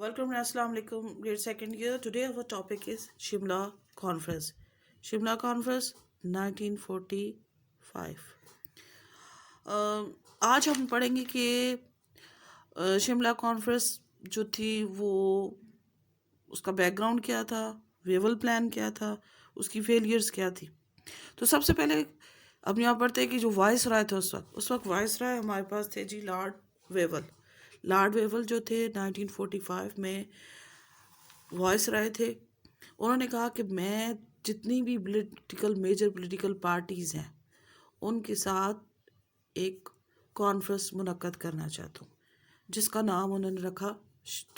Welcome and Assalamu alaikum, grade second year. Today our topic is Shimla Conference. Shimla Conference 1945. आज हम पढ़ेंगे कि Shimla conference जो थी वो उसका बैकग्राउंड क्या था, वेवल प्लान क्या था, उसकी फेलियर्स क्या थी। तो सबसे पहले अब यहाँ पढ़ते हैं कि जो वाइस राय थे उस वक्त वाइस राय हमारे पास थे जी लॉर्ड वेवल। लॉर्ड वेवल जो थे 1945 में वॉइस राय थे। उन्होंने कहा कि मैं जितनी भी मेजर पॉलिटिकल पार्टीज़ हैं उनके साथ एक कॉन्फ्रेंस मुनक्कद करना चाहता हूँ, जिसका नाम उन्होंने रखा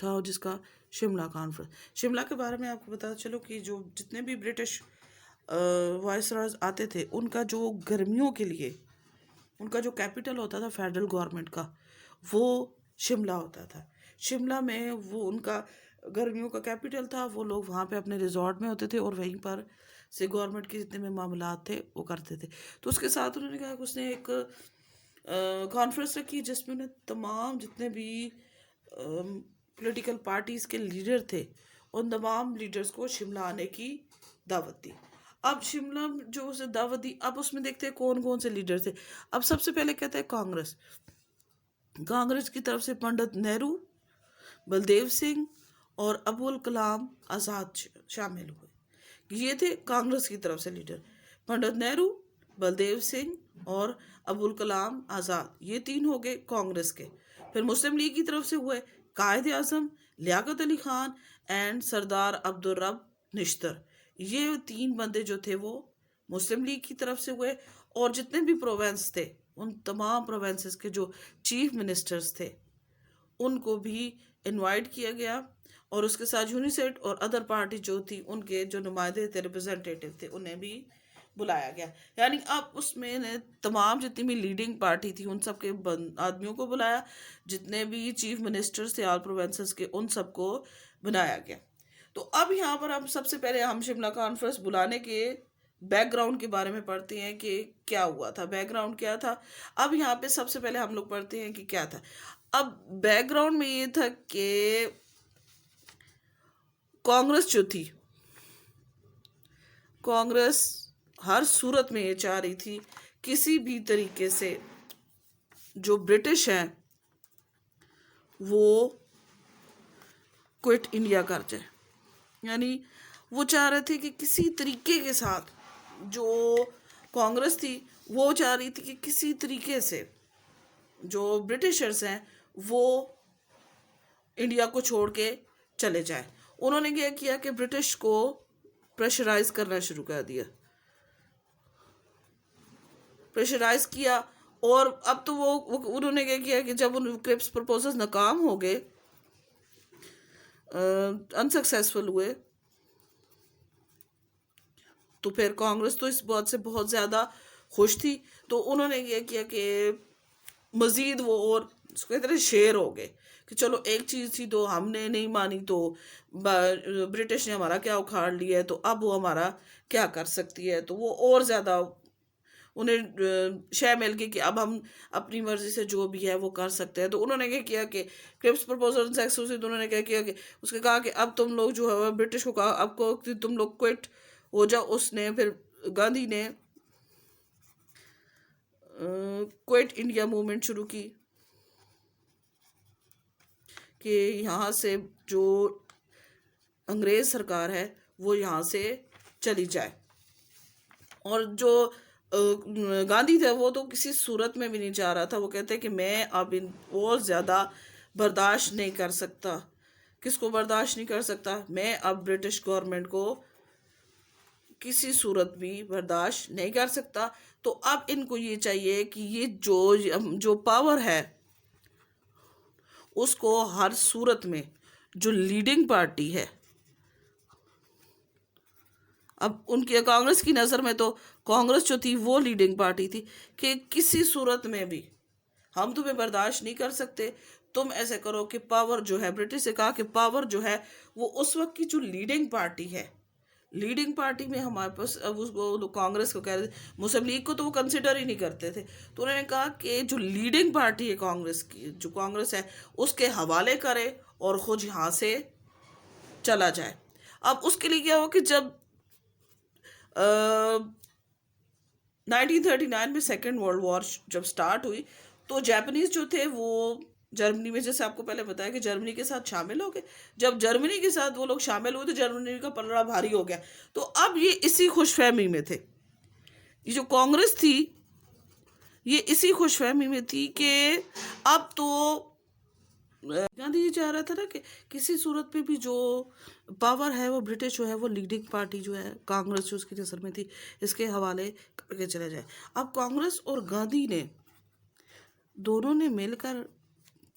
था जिसका शिमला कॉन्फ्रेंस। शिमला के बारे में आपको पता चलो कि जो जितने भी ब्रिटिश वाइसरायज आते थे उनका जो गर्मियों के लिए उनका जो कैपिटल होता था फेडरल गवर्नमेंट का वो शिमला होता था। शिमला में वो उनका गर्मियों का कैपिटल था। वो लोग वहाँ पे अपने रिजॉर्ट में होते थे और वहीं पर से गवर्नमेंट के जितने भी मामलात थे वो करते थे। तो उसके साथ उन्होंने कहा कि उसने एक कॉन्फ्रेंस रखी जिसमें उन्हें तमाम जितने भी पॉलिटिकल पार्टीज़ के लीडर थे उन तमाम लीडर्स को शिमला आने की दावत दी। अब शिमला जो उसे दावत दी, अब उसमें देखते हैं कौन कौन से लीडर थे। अब सबसे पहले कहते हैं कांग्रेस की तरफ से पंडित नेहरू, बलदेव सिंह और अबुल कलाम आज़ाद शामिल हुए। ये थे कांग्रेस की तरफ से लीडर, पंडित नेहरू, बलदेव सिंह और अबुल कलाम आज़ाद, ये तीन हो गए कांग्रेस के। फिर मुस्लिम लीग की तरफ से हुए कायद आज़म, लियाकत अली खान एंड सरदार अब्दुल रब निश्तर। ये तीन बंदे जो थे वो मुस्लिम लीग की तरफ से हुए। और जितने भी प्रोविंस थे उन तमाम प्रोविंसेस के जो चीफ मिनिस्टर्स थे उनको भी इनवाइट किया गया और उसके साथ यूनिसेट और अदर पार्टी जो थी उनके जो नुमाइंदे थे, रिप्रेजेंटेटिव थे, उन्हें भी बुलाया गया। यानी अब उसमें ने तमाम जितनी भी लीडिंग पार्टी थी उन सब के आदमियों को बुलाया, जितने भी चीफ मिनिस्टर्स थे ऑल प्रोविंसेस के उन सबको बनाया गया। तो अब यहाँ पर हम सबसे पहले हम शिमला कॉन्फ्रेंस बुलाने के बैकग्राउंड के बारे में पढ़ते हैं कि क्या हुआ था, बैकग्राउंड क्या था। अब यहाँ पे सबसे पहले हम लोग पढ़ते हैं कि क्या था। अब बैकग्राउंड में ये था कि कांग्रेस जो थी, कांग्रेस हर सूरत में ये चाह रही थी किसी भी तरीके से जो ब्रिटिश हैं वो क्विट इंडिया कर जाए। यानी वो चाह रहे थे कि किसी तरीके के साथ, जो कांग्रेस थी वो चाह रही थी कि किसी तरीके से जो ब्रिटिशर्स हैं वो इंडिया को छोड़ के चले जाए। उन्होंने क्या किया कि ब्रिटिश को प्रेशराइज करना शुरू कर दिया, प्रेशराइज किया। और अब तो वो उन्होंने क्या किया कि जब उन क्रिप्स प्रपोजल्स नाकाम हो गए, अनसक्सेसफुल हुए, तो फिर कांग्रेस तो इस बात से बहुत ज़्यादा खुश थी। तो उन्होंने ये किया कि मज़ीद वो और उसको कहते शेर हो गए कि चलो एक चीज़ थी तो हमने नहीं मानी तो ब्रिटिश ने हमारा क्या उखाड़ लिया है, तो अब वो हमारा क्या कर सकती है। तो वो और ज़्यादा उन्हें शय मिल गई कि अब हम अपनी मर्जी से जो भी है वो कर सकते हैं। तो उन्होंने क्या किया कि क्रिप्स प्रपोजल सक्सेस, तो उन्होंने क्या किया कि उसके कहा कि अब तुम लोग जो है ब्रिटिश को कहा अब को तुम लोग क्विट हो जाओ। उसने फिर गांधी ने क्विट इंडिया मूवमेंट शुरू की कि यहाँ से जो अंग्रेज़ सरकार है वो यहाँ से चली जाए। और जो गांधी थे वो तो किसी सूरत में भी नहीं चाह रहा था। वो कहते कि मैं अब इन और ज़्यादा बर्दाश्त नहीं कर सकता। किसको बर्दाश्त नहीं कर सकता? मैं अब ब्रिटिश गवर्नमेंट को किसी सूरत भी बर्दाश्त नहीं कर सकता। तो अब इनको ये चाहिए कि ये जो पावर है उसको हर सूरत में जो लीडिंग पार्टी है, अब उनके कांग्रेस की नज़र में तो कांग्रेस जो थी वो लीडिंग पार्टी थी कि किसी सूरत में भी हम तुम्हें बर्दाश्त नहीं कर सकते। तुम ऐसे करो कि पावर जो है, ब्रिटिश से कहा कि पावर जो है वो उस वक्त की जो लीडिंग पार्टी है, लीडिंग पार्टी में हमारे पास अब उसको कांग्रेस को कह रहे थे, मुस्लिम लीग को तो वो कंसिडर ही नहीं करते थे। तो उन्होंने कहा कि जो लीडिंग पार्टी है कांग्रेस की, जो कांग्रेस है, उसके हवाले करे और खुद यहाँ से चला जाए। अब उसके लिए क्या हुआ कि जब 1939 में सेकेंड वर्ल्ड वॉर जब स्टार्ट हुई तो जापानीज जो थे वो जर्मनी में, जैसे आपको पहले बताया कि जर्मनी के साथ शामिल हो गए। जब जर्मनी के साथ वो लोग शामिल हुए तो जर्मनी का पलड़ा भारी हो गया। तो अब ये इसी खुशफहमी में थे, ये जो कांग्रेस थी ये इसी खुशफहमी में थी कि अब तो गांधी जी चाह रहा था ना कि किसी सूरत पे भी जो पावर है वो ब्रिटिश जो है वो लीडिंग पार्टी जो है कांग्रेस जो उसकी नज़र में थी इसके हवाले करके चले जाए। अब कांग्रेस और गांधी ने दोनों ने मिलकर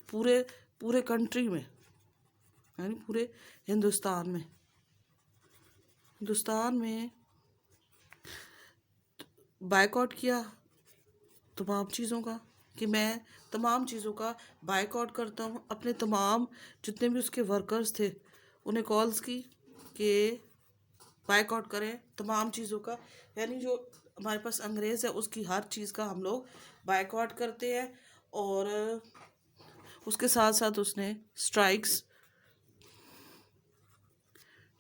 पूरे पूरे कंट्री में यानी पूरे हिंदुस्तान में बायकॉट किया तमाम चीज़ों का, कि मैं तमाम चीज़ों का बायकॉट करता हूँ। अपने तमाम जितने भी उसके वर्कर्स थे उन्हें कॉल्स की कि बायकॉट करें तमाम चीज़ों का, यानी जो हमारे पास अंग्रेज़ है उसकी हर चीज़ का हम लोग बायकॉट करते हैं। और उसके साथ साथ उसने स्ट्राइक्स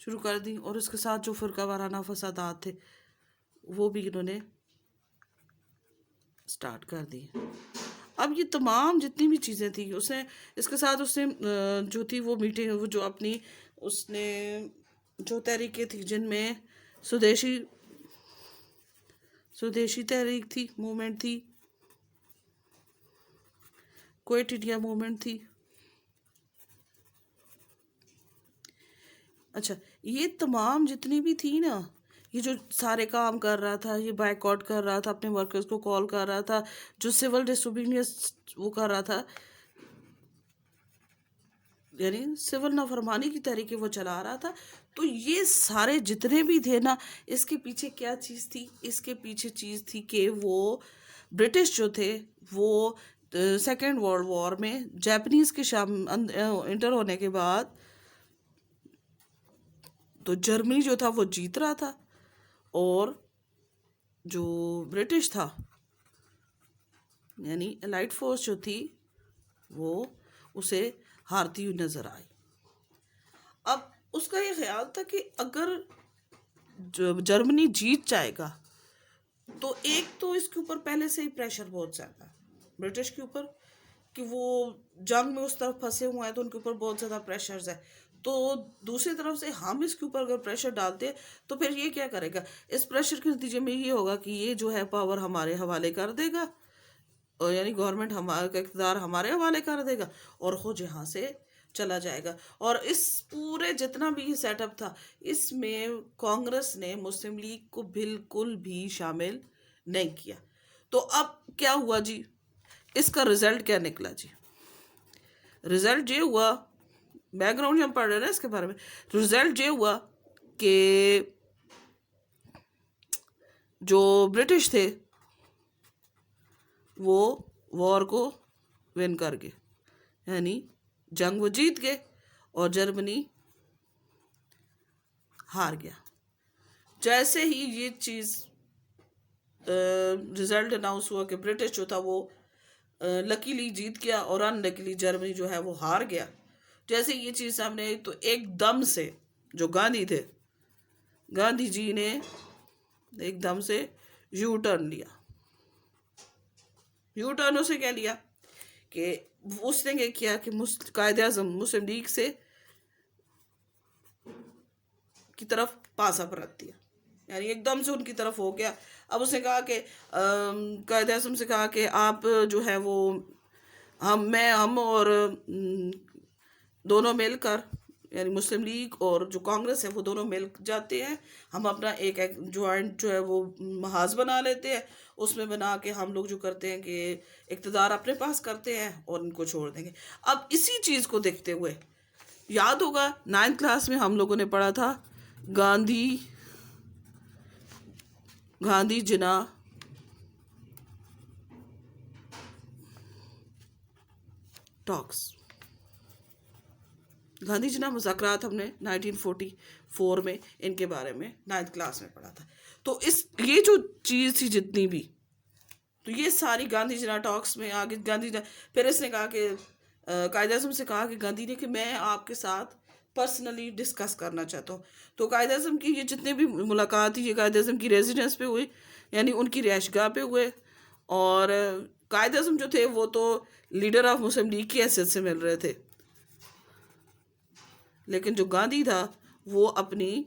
शुरू कर दी और उसके साथ जो फ़िरका वाराना फसादात थे वो भी इन्होंने स्टार्ट कर दी। अब ये तमाम जितनी भी चीज़ें थी उसने इसके साथ उसने जो थी वो मीटिंग वो जो अपनी उसने जो तहरीकें थी जिनमें स्वदेशी तहरीक थी, मूवमेंट थी, क्विट इंडिया मूवमेंट थी। अच्छा, ये तमाम जितनी भी थी ना, ये जो सारे काम कर रहा था, ये बायकॉट कर रहा था, अपने वर्कर्स को कॉल कर रहा था, जो सिविल डिसोबीडियंस वो कर रहा था, यानी सिविल नाफरमानी की तरीके वो चला रहा था। तो ये सारे जितने भी थे ना, इसके पीछे क्या चीज़ थी? इसके पीछे चीज़ थी कि वो ब्रिटिश जो थे वो सेकेंड वर्ल्ड वॉर में जापानीज़ के इंटर होने के बाद तो जर्मनी जो था वो जीत रहा था और जो ब्रिटिश था यानी एलाइड फोर्स जो थी वो उसे हारती हुई नज़र आई। अब उसका ये ख्याल था कि अगर जर्मनी जीत जाएगा तो एक तो इसके ऊपर पहले से ही प्रेशर बहुत ज़्यादा ब्रिटिश के ऊपर कि वो जंग में उस तरफ फंसे हुए हैं तो उनके ऊपर बहुत ज़्यादा प्रेशर्स है। तो दूसरी तरफ से हम इसके ऊपर अगर प्रेशर डालते हैं तो फिर ये क्या करेगा, इस प्रेशर के नतीजे में ये होगा कि ये जो है पावर हमारे हवाले कर देगा और यानी गवर्नमेंट हमारा का इक़्तिदार हमारे हवाले कर देगा और ख़ुद यहाँ से चला जाएगा। और इस पूरे जितना भी सेटअप था इसमें कांग्रेस ने मुस्लिम लीग को बिल्कुल भी शामिल नहीं किया। तो अब क्या हुआ जी, इसका रिज़ल्ट क्या निकला जी? रिज़ल्ट ये हुआ, बैकग्राउंड हम पढ़ रहे हैं इसके बारे में, रिज़ल्ट ये हुआ कि जो ब्रिटिश थे वो वॉर को विन कर गए, यानी जंग वो जीत गए और जर्मनी हार गया। जैसे ही ये चीज़ रिज़ल्ट अनाउंस हुआ कि ब्रिटिश जो था वो लकीली जीत गया और अनलकीली जर्मनी जो है वो हार गया, जैसे ये चीज़ सामने आई तो एकदम से जो गांधी जी ने एकदम से यू टर्न लिया। यू टर्न उसे क्या लिया कि उसने क्या किया कि कायदे-ए-आज़म मुस्लिम लीग से की तरफ पासा परत दिया, यानी एकदम से उनकी तरफ हो गया। अब उसने कहा कि कायदे-ए-आज़म से कहा कि आप जो है वो हम और दोनों मिलकर यानी मुस्लिम लीग और जो कांग्रेस है वो दोनों मिल जाते हैं, हम अपना एक जॉइंट जो है वो महाज बना लेते हैं, उसमें बना के हम लोग जो करते हैं कि इक़्तिदार अपने पास करते हैं और इनको छोड़ देंगे। अब इसी चीज़ को देखते हुए याद होगा 9th क्लास में हम लोगों ने पढ़ा था गांधी जिन्ना टॉक्स, गांधी जिन्ना मुज़ाकरात हमने 1944 में इनके बारे में 9th क्लास में पढ़ा था। तो ये जो चीज़ थी जितनी भी, तो ये सारी गांधी जिन्ना टॉक्स में आगे फिर इसने कहा कि कायद आज़म से कहा कि गांधी ने कि मैं आपके साथ पर्सनली डिस्कस करना चाहता हूँ। तो कायद आज़म की ये जितने भी मुलाकात थी ये कायद आज़म की रेजिडेंस पे हुई, यानी उनकी रिहाइशगाह पे हुए। और कायद आज़म जो थे वो तो लीडर ऑफ मुस्लिम लीग की हैसियत से मिल रहे थे, लेकिन जो गांधी था वो अपनी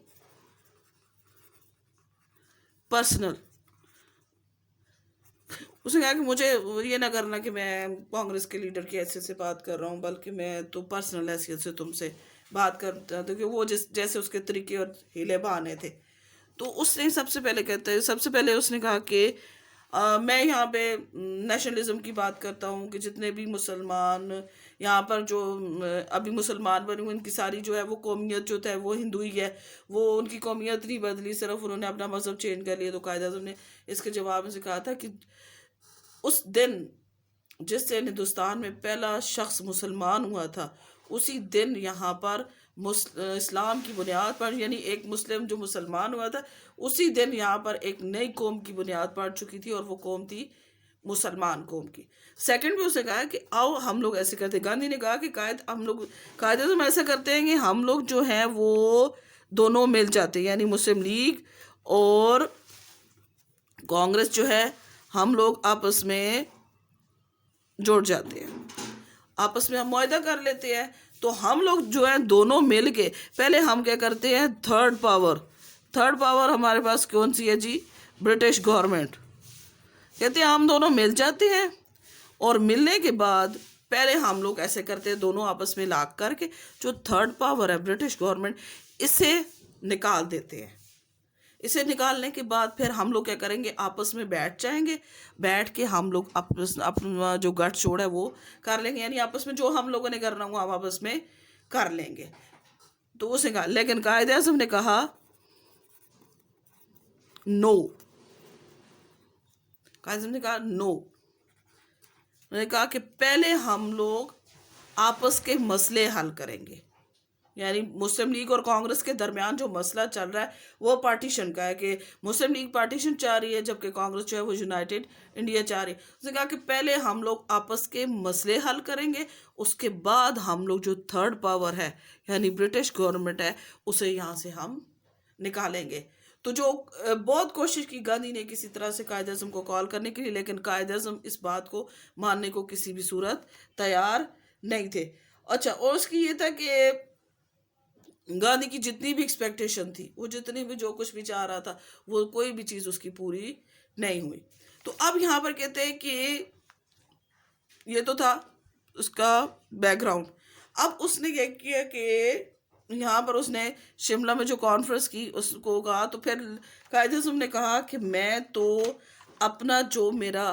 पर्सनल, उसने कहा कि मुझे ये ना करना कि मैं कांग्रेस के लीडर की हैसियत से बात कर रहा हूँ, बल्कि मैं तो पर्सनल हैसियत से तुमसे बात करता, तो कि वो जैसे उसके तरीके और हीले बहाने थे। तो उसने सबसे पहले उसने कहा कि मैं यहाँ पे नेशनलिज्म की बात करता हूँ कि जितने भी मुसलमान यहाँ पर जो अभी मुसलमान बने हुए उनकी सारी जो है वो कौमियत जो है वो हिंदू ही है, वो उनकी कौमियत नहीं बदली, सिर्फ उन्होंने अपना मज़हब चेंज कर लिया। तो कायद आज़म ने इसके जवाब में से कहा था कि उस दिन जिस दिन हिंदुस्तान में पहला शख्स मुसलमान हुआ था उसी दिन यहाँ पर इस्लाम की बुनियाद पर, यानी एक मुस्लिम जो मुसलमान हुआ था उसी दिन यहाँ पर एक नई कौम की बुनियाद पड़ चुकी थी, और वो कौम थी मुसलमान कौम की। सेकंड पे उसने कहा कि आओ हम लोग ऐसे करते, गांधी ने कहा कि कायदे तो हम ऐसा करते हैं कि हम लोग जो हैं वो दोनों मिल जाते हैं, यानी मुस्लिम लीग और कांग्रेस जो है हम लोग आपस में जुड़ जाते हैं, आपस में हम मुआहदा कर लेते हैं। तो हम लोग जो है दोनों मिल के पहले हम क्या करते हैं, थर्ड पावर हमारे पास कौन सी है जी, ब्रिटिश गवर्नमेंट। कहते हैं हम दोनों मिल जाते हैं, और मिलने के बाद पहले हम लोग ऐसे करते हैं दोनों आपस में लाग करके जो थर्ड पावर है ब्रिटिश गवर्नमेंट, इसे निकाल देते हैं। इसे निकालने के बाद फिर हम लोग क्या करेंगे, आपस में बैठ जाएंगे, बैठ के हम लोग अपना जो गठजोड़ है वो कर लेंगे, यानी आपस में जो हम लोगों ने करना हुआ हम आपस में कर लेंगे। तो उसने कहा, लेकिन कायदे आज़म ने कहा नो, कायदे आज़म ने कहा नो। उन्होंने कहा कि पहले हम लोग आपस के मसले हल करेंगे, यानी मुस्लिम लीग और कांग्रेस के दरमियान जो मसला चल रहा है वो पार्टीशन का है कि मुस्लिम लीग पार्टीशन चाह रही है जबकि कांग्रेस जो है वो यूनाइटेड इंडिया चाह रही है। उसने कहा कि पहले हम लोग आपस के मसले हल करेंगे, उसके बाद हम लोग जो थर्ड पावर है यानी ब्रिटिश गवर्नमेंट है उसे यहाँ से हम निकालेंगे। तो जो बहुत कोशिश की गांधी ने किसी तरह से कायद आज़म को कॉल करने के लिए, लेकिन कायद आज़म इस बात को मानने को किसी भी सूरत तैयार नहीं थे। अच्छा, और उसकी ये था कि गांधी की जितनी भी एक्सपेक्टेशन थी, वो जितनी भी जो कुछ भी चाह रहा था, वो कोई भी चीज़ उसकी पूरी नहीं हुई। तो अब यहाँ पर कहते हैं कि ये तो था उसका बैकग्राउंड। अब उसने क्या किया कि यहाँ पर उसने शिमला में जो कॉन्फ्रेंस की उसको कहा, तो फिर कायदे आज़म ने कहा कि मैं तो अपना जो मेरा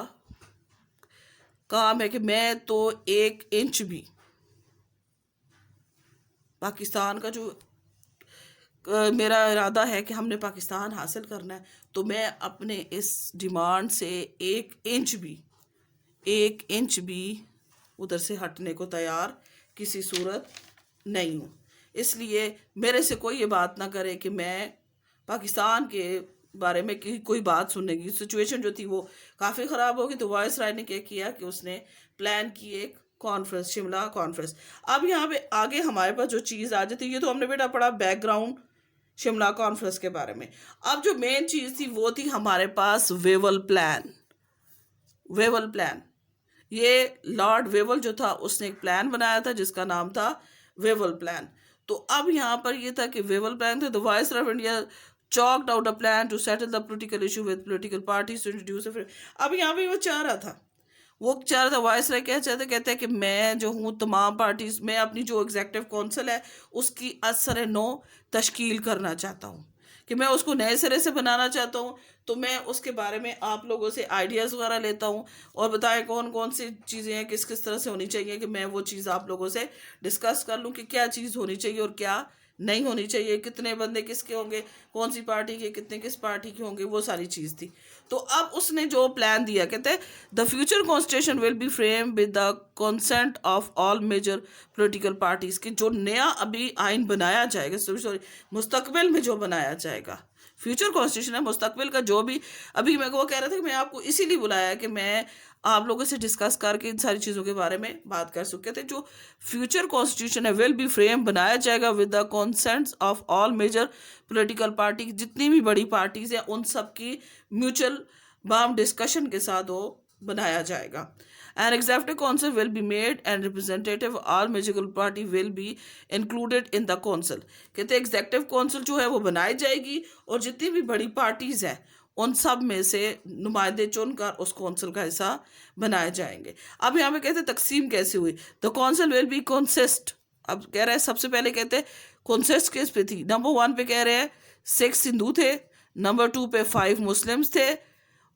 काम है कि मैं तो 1 इंच भी पाकिस्तान का जो मेरा इरादा है कि हमने पाकिस्तान हासिल करना है, तो मैं अपने इस डिमांड से 1 इंच भी उधर से हटने को तैयार किसी सूरत नहीं हूँ। इसलिए मेरे से कोई ये बात ना करे कि मैं पाकिस्तान के बारे में कोई बात सुनने की सिचुएशन जो थी वो काफ़ी ख़राब होगी। तो वाइस राय ने क्या किया कि उसने प्लान की एक कॉन्फ्रेंस, शिमला कॉन्फ्रेंस। अब यहाँ पे आगे हमारे पास जो चीज़ आ जाती है, ये तो हमने बेटा पढ़ा बैकग्राउंड शिमला कॉन्फ्रेंस के बारे में। अब जो मेन चीज़ थी वो थी हमारे पास वेवल प्लान। ये लॉर्ड वेवल जो था उसने एक प्लान बनाया था जिसका नाम था वेवल प्लान। तो अब यहाँ पर ये था कि वेवल प्लान थे, the viceroy of India chalked out a plan to settle the political issue with political parties to introduce a अब यहाँ पे वो चाह रहा था वाइसरॉय क्या चाहते, कहते हैं कि मैं जो हूँ तमाम पार्टीज में अपनी जो एग्जेक्टिव काउंसिल है उसकी असर नो तश्कील करना चाहता हूँ, कि मैं उसको नए सिरे से बनाना चाहता हूँ। तो मैं उसके बारे में आप लोगों से आइडियाज़ वगैरह लेता हूँ और बताएं कौन कौन सी चीज़ें हैं, किस किस तरह से होनी चाहिए, कि मैं वो चीज़ आप लोगों से डिस्कस कर लूँ कि क्या चीज़ होनी चाहिए और क्या नहीं होनी चाहिए, कितने बंदे किसके होंगे, कौन सी पार्टी के कितने किस पार्टी के होंगे, वो सारी चीज़ थी। तो अब उसने जो प्लान दिया, कहते हैं the future constitution will be frame with the consent of all major political parties, कि जो नया अभी आइन बनाया जाएगा, मुस्तकबिल में जो बनाया जाएगा फ्यूचर कॉन्स्टिट्यूशन है, मुस्तकबिल का जो भी। अभी मैं वो कह रहा था कि मैं आपको इसीलिए बुलाया कि मैं आप लोगों से डिस्कस करके इन सारी चीज़ों के बारे में बात कर सके थे। जो फ्यूचर कॉन्स्टिट्यूशन है विल बी फ्रेम, बनाया जाएगा with the consents of all major political party, जितनी भी बड़ी पार्टीज हैं उन सब की म्यूचुअल बाम डिस्कशन के साथ वो बनाया जाएगा। An executive council will be made and representative of all major party will be included in the council। कहते हैं एग्जेक्टिव काउंसिल जो है वो बनाई जाएगी और जितनी भी बड़ी पार्टीज हैं उन सब में से नुमाइंदे चुनकर उस काउंसिल का हिस्सा बनाए जाएंगे। अब यहाँ पे कहते हैं तकसीम कैसे हुई। The council will be consist, अब कह रहे हैं सबसे पहले कहते हैं कंसिस्ट किस पे थी। नंबर 1 पे कह रहे हैं 6 हिंदू थे, नंबर 2 पे 5 मुस्लिम्स थे,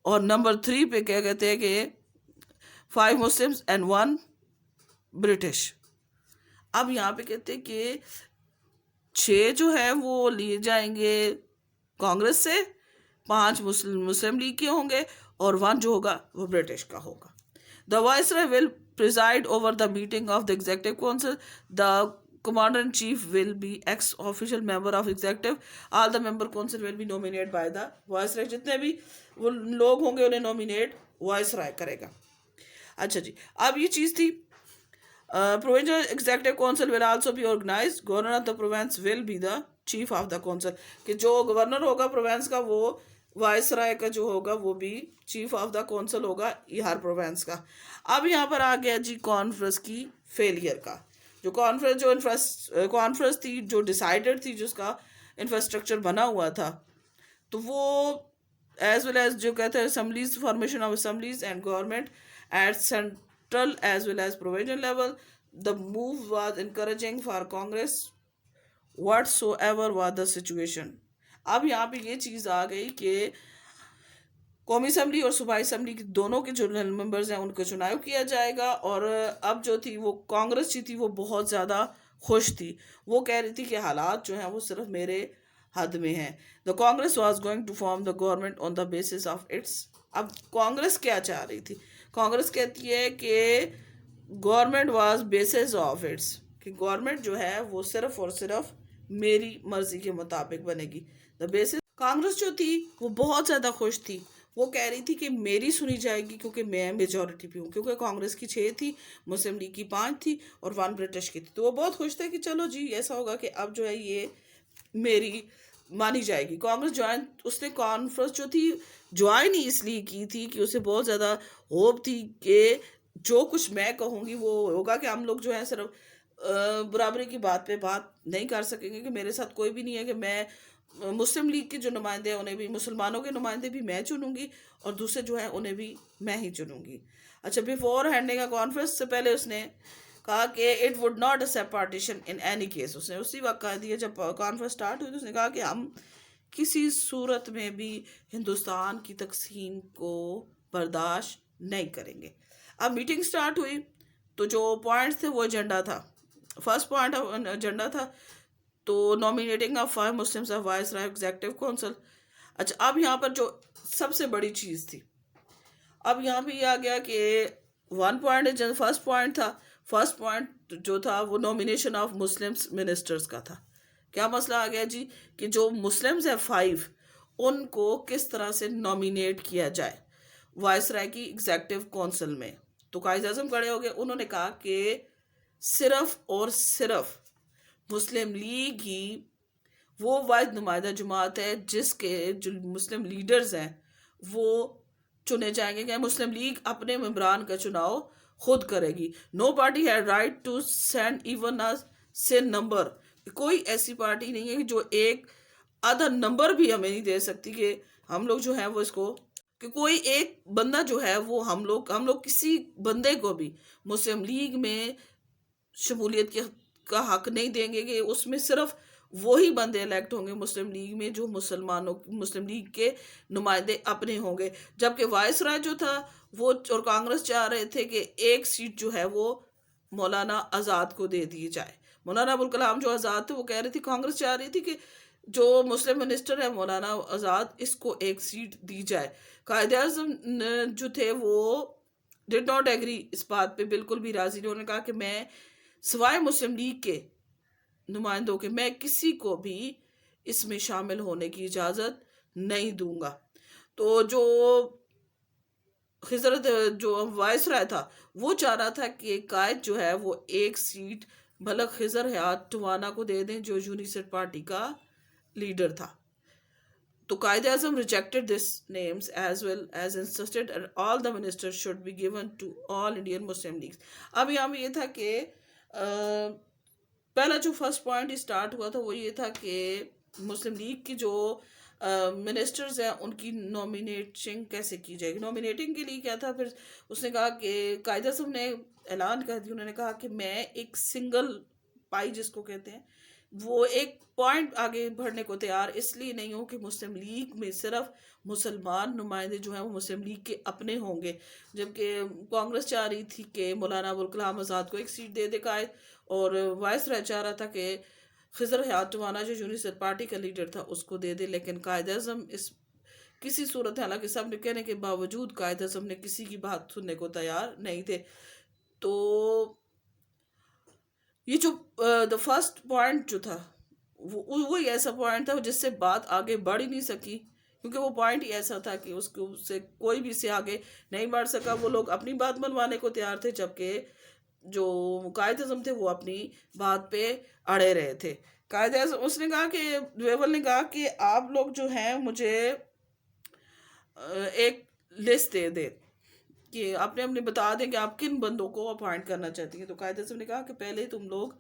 और नंबर 3 पे क्या कहते हैं कि 5 मुस्लिम्स एंड 1 ब्रिटिश। अब यहाँ पे कहते हैं कि 6 जो है वो लिए जाएंगे कांग्रेस से, 5 मुस्लिम लीग के होंगे और 1 जो होगा वो ब्रिटिश का होगा। The viceroy will preside over the meeting of the executive council. The commander in chief will be ex official member of executive। all the member council will be nominated by the viceroy। जितने भी वो लोग होंगे उन्हें nominate viceroy करेगा। अच्छा जी, अब ये चीज़ थी। Provincial executive council will also be organise. Governor of the province will be the chief of the council, कि जो गवर्नर होगा प्रोविंस का वो वाइसरॉय का जो होगा वो भी चीफ ऑफ द काउंसिल होगा हर प्रोविंस का। अब यहाँ पर आ गया जी कॉन्फ्रेंस की फेलियर का। जो कॉन्फ्रेंस थी जो डिसाइडेड थी, जिसका इंफ्रास्ट्रक्चर बना हुआ था, तो वो एज वेल एज जो कहते हैं assemblies, formation of assemblies and government at central as well as provisional level. The move was encouraging for Congress whatsoever was the situation. अब यहाँ पे ये चीज़ आ गई कि कौमी असम्बली और सूबाई असम्बली की दोनों के जो मेंबर्स हैं उनको चुनाव किया जाएगा। और अब जो थी वो कांग्रेस जी थी वो बहुत ज़्यादा खुश थी। वो कह रही थी कि हालात जो हैं वो सिर्फ मेरे हद में हैं। The Congress was going to form the government on the basis of its. अब कांग्रेस क्या चाह रही थी। कांग्रेस कहती है कि government was basis of it's, कि गवर्नमेंट जो है वो सिर्फ और सिर्फ मेरी मर्जी के मुताबिक बनेगी। द बेसिस, कांग्रेस जो थी वो बहुत ज़्यादा खुश थी। वो कह रही थी कि मेरी सुनी जाएगी क्योंकि मैं मेजॉरिटी पे हूँ, क्योंकि कांग्रेस की 6 थी, मुस्लिम लीग की 5 थी और 1 ब्रिटिश की थी। तो वो बहुत खुश थे कि चलो जी ऐसा होगा कि अब जो है ये मेरी मानी जाएगी। कांग्रेस ज्वाइन, उसने कॉन्फ्रेंस जो थी ज्वाइन ही इसलिए की थी कि उसे बहुत ज़्यादा होप थी कि जो कुछ मैं कहूँगी वो होगा, कि हम लोग जो है सिर्फ बराबरी की बात पे बात नहीं कर सकेंगे, कि मेरे साथ कोई भी नहीं है, कि मैं मुस्लिम लीग के जो नुमाइंदे हैं उन्हें भी, मुसलमानों के नुमाइंदे भी मैं चुनूंगी और दूसरे जो है उन्हें भी मैं ही चुनूंगी। अच्छा, बिफोर हैंडिंग अ कॉन्फ्रेंस से पहले उसने कहा कि it would not accept partition in any case. उसने उसी वक्त कह दिया जब कॉन्फ्रेंस स्टार्ट हुई तो उसने कहा कि हम किसी सूरत में भी हिंदुस्तान की तकसीम को बर्दाश्त नहीं करेंगे। अब मीटिंग स्टार्ट हुई तो जो पॉइंट्स थे वो एजेंडा था। फर्स्ट पॉइंट एजेंडा था तो nominating of 5 Muslims of viceroy executive council. अच्छा, अब यहाँ पर जो सबसे बड़ी चीज़ थी, अब यहाँ पे ये आ गया कि 1 पॉइंट फर्स्ट पॉइंट था। फर्स्ट पॉइंट जो था वो नॉमिनेशन ऑफ मुस्लिम्स मिनिस्टर्स का था। क्या मसला आ गया जी कि जो मुस्लिम्स है 5 उनको किस तरह से नॉमिनेट किया जाए वाइसरॉय की एग्जीक्यूटिव काउंसिल में। तो कायद आज़म खड़े हो गए, उन्होंने कहा कि सिर्फ और सिर्फ मुस्लिम लीग ही वो वाहिद नुमाइंदा जमात है जिसके जो मुस्लिम लीडर्स हैं वो चुने जाएंगे, कि मुस्लिम लीग अपने मेंबरान का चुनाव खुद करेगी। No party had right to send even a sin number. कोई ऐसी पार्टी नहीं है कि जो एक आधा नंबर भी हमें नहीं दे सकती कि हम लोग जो है वो इसको, कि कोई एक बंदा जो है वो हम लोग किसी बंदे को भी मुस्लिम लीग में शमूलियत का हक नहीं देंगे, कि उसमें सिर्फ वही बंदे इलेक्ट होंगे मुस्लिम लीग में जो मुस्लिम लीग के नुमाइंदे अपने होंगे। जबकि वाइसरॉय जो था वो और कांग्रेस चाह रहे थे कि एक सीट जो है वो मौलाना आज़ाद को दे दी जाए। मौलाना अबुल कलाम जो आज़ाद थे वो कह रही थी, कांग्रेस चाह रही थी कि जो मुस्लिम मिनिस्टर है मौलाना आज़ाद इसको एक सीट दी जाए। कायदे आज़म जो थे वो डिड नॉट एग्री, इस बात पे बिल्कुल भी राजी नहीं। उन्होंने कहा कि मैं सिवाय मुस्लिम लीग के नुमाइंदों के मैं किसी को भी इसमें शामिल होने की इजाज़त नहीं दूंगा। तो जो खिजरत जो वाइस राय था वो चाह रहा था कि कायद जो है वो एक सीट मलक खिजर हयात टवाना को दे दें जो यूनिसेट पार्टी का लीडर था। तो Quaid-e Azam rejected this names as well as insisted all the ministers should be given to all Indian Muslim League. अब यहाँ में ये था कि पहला जो फर्स्ट पॉइंट स्टार्ट हुआ था वो ये था कि मुस्लिम लीग की जो मिनिस्टर्स हैं उनकी नॉमिनेटिंग कैसे की जाएगी। नॉमिनेटिंग के लिए क्या था, फिर उसने कहा कि कायदे आज़म ने ऐलान कर दिया, उन्होंने कहा कि मैं एक सिंगल पाई जिसको कहते हैं वो एक पॉइंट आगे बढ़ने को तैयार इसलिए नहीं हूँ कि मुस्लिम लीग में सिर्फ मुसलमान नुमाइंदे जो हैं वो मुस्लिम लीग के अपने होंगे, जबकि कांग्रेस चाह रही थी कि मौलाना अबुल कलाम आज़ाद को एक सीट दे दे कायद, और वाइस राय चाह रहा था कि खिजर हयात टवाना जो यूनिसेट पार्टी का लीडर था उसको दे दे। लेकिन कायद आज़म इस किसी सूरत, हालांकि सब ने कहने के बावजूद कायद आज़म ने किसी की बात सुनने को तैयार नहीं थे। तो ये जो द फर्स्ट पॉइंट जो था वो ही ऐसा पॉइंट था जिससे बात आगे बढ़ ही नहीं सकी, क्योंकि वो पॉइंट ही ऐसा था कि उसको से कोई भी से आगे नहीं बढ़ सका। वो लोग अपनी बात मनवाने को तैयार थे, जबकि जो कायद आज़म थे वो अपनी बात पे अड़े रहे थे। कायद आज़म उसने कहा कि वेवल ने कहा कि आप लोग जो हैं मुझे एक लिस्ट दे दे कि आपने अपने बता दें कि आप किन बंदों को अपॉइंट करना चाहती हैं। तो कायद आज़म ने कहा कि पहले तुम लोग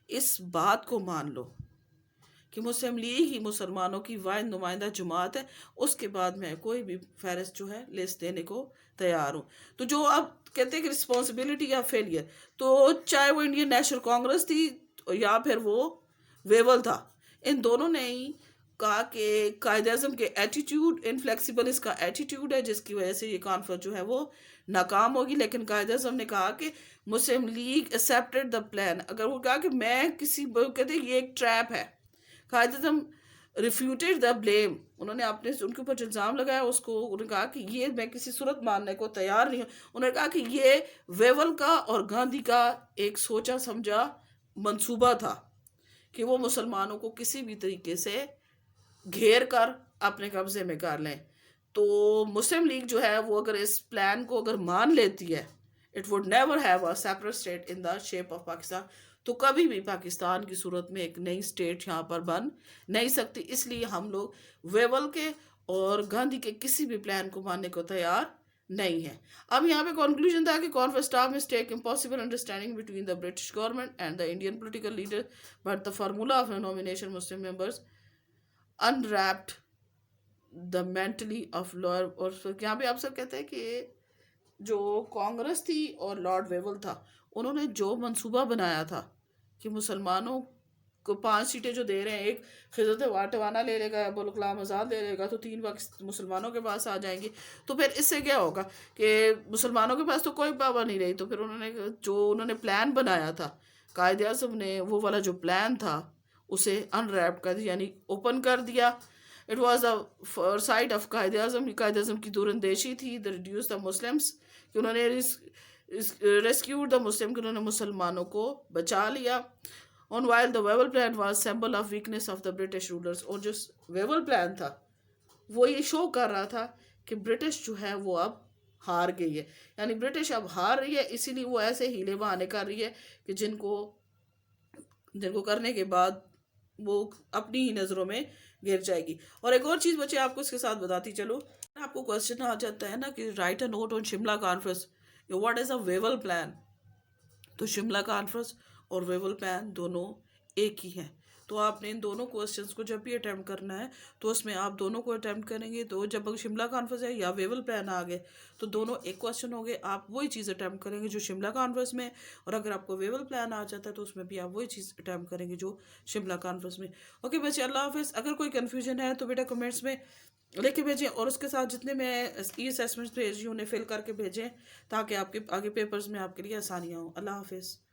इस बात को मान लो कि मुस्लिम लीग ही मुसलमानों की वाहिद नुमाइंदा जमात है, उसके बाद मैं कोई भी फहरिस्त जो है लिस्ट देने को तैयार हूँ। तो जो आप कहते हैं कि रिस्पॉन्सिबिलिटी या फेलियर, तो चाहे वो इंडियन नेशनल कांग्रेस थी या फिर वो वेवल था, इन दोनों ने ही कहा कि कायद आज़म के एटीट्यूड इनफ्लेक्सिबल इसका एटीट्यूड है जिसकी वजह से ये कॉन्फ्रेंस जो है वो नाकाम होगी। लेकिन कायद आज़म ने कहा कि मुस्लिम लीग एक्सेप्टेड द प्लान। अगर वो कहा कि मैं किसी कहते ये एक ट्रैप है, कायद आज़म रिफ्यूटेड द ब्लेम, उन्होंने अपने उनके ऊपर जो इल्ज़ाम लगाया उसको उन्होंने कहा कि ये मैं किसी सूरत मानने को तैयार नहीं हूँ। उन्होंने कहा कि ये वेवल का और गांधी का एक सोचा समझा मंसूबा था कि वो मुसलमानों को किसी भी तरीके से घेर कर अपने कब्जे में कर लें। तो मुस्लिम लीग जो है वो अगर इस प्लान को अगर मान लेती है, it would never have a separate state in the shape of Pakistan, तो कभी भी पाकिस्तान की सूरत में एक नई स्टेट यहाँ पर बन नहीं सकती। इसलिए हम लोग वेवल के और गांधी के किसी भी प्लान को मानने को तैयार नहीं है। अब यहाँ पे कंक्लूजन था कि conference staff mistake impossible understanding between the British government and the Indian political leader, but the formula of nomination Muslim members unwrapped the mentally of lawyer. और यहाँ पे आप सर कहते हैं कि जो कांग्रेस थी और लॉर्ड वेवल था उन्होंने जो मंसूबा बनाया था कि मुसलमानों को 5 सीटें जो दे रहे हैं, एक खिजरत वाटवाना ले लेगा, अबुल कलाम आज़ाद ले लेगा, तो 3 मुसलमानों के पास आ जाएंगी। तो फिर इससे क्या होगा कि मुसलमानों के पास तो कोई पावर नहीं रही। तो फिर उन्होंने प्लान बनाया था, कायद आज़म ने वो वाला जो प्लान था उसे अनरैप कर दिया, यानी ओपन कर दिया। It was the side of Quaid Azam की दूरंदेशी थी द रिड्यूस द मुस्लिम्स, कि उन्होंने रेस्क्यूड द मुस्लिम, कि उन्होंने मुसलमानों को बचा लिया। On while the Wavell plan was symbol of weakness of the British rulers, और जो वेवल प्लान था वो ये शो कर रहा था कि ब्रिटिश जो है वो अब हार गई है, यानी ब्रिटिश अब हार रही है, इसीलिए वो ऐसे हीले बहाने कर रही है कि जिनको करने के बाद वो अपनी ही नज़रों में गिर जाएगी। और एक और चीज़ बच्चे आपको इसके साथ बताती चलो, आपको क्वेश्चन आ जाता है ना कि right a note on Shimla conference, what is a Wavell plan. तो शिमला कॉन्फ्रेंस और वेवल प्लान दोनों एक ही हैं। तो आपने इन दोनों क्वेश्चंस को जब भी अटैम्प्ट करना है तो उसमें आप दोनों को अटैम्प्ट करेंगे। तो जब शिमला कॉन्फ्रेंस है या वेवल प्लान आ गए तो दोनों एक क्वेश्चन हो गए, आप वही चीज़ अटैम्प्ट करेंगे जो शिमला कॉन्फ्रेंस में, और अगर आपको वेवल प्लान आ जाता है तो उसमें भी आप वही चीज़ अटैम्प्ट करेंगे जो शिमला कॉन्फ्रेंस में। ओके बच्चे, अल्लाह हाफिज़। अगर कोई कन्फ्यूजन है तो बेटा कमेंट्स में लेके भेजें, और उसके साथ जितने मैं ई असेसमेंट्स भेज रही हूँ उन्हें फिल करके भेजें ताकि आपके आगे पेपर्स में आपके लिए आसानियाँ हों। अल्लाह हाफिज़।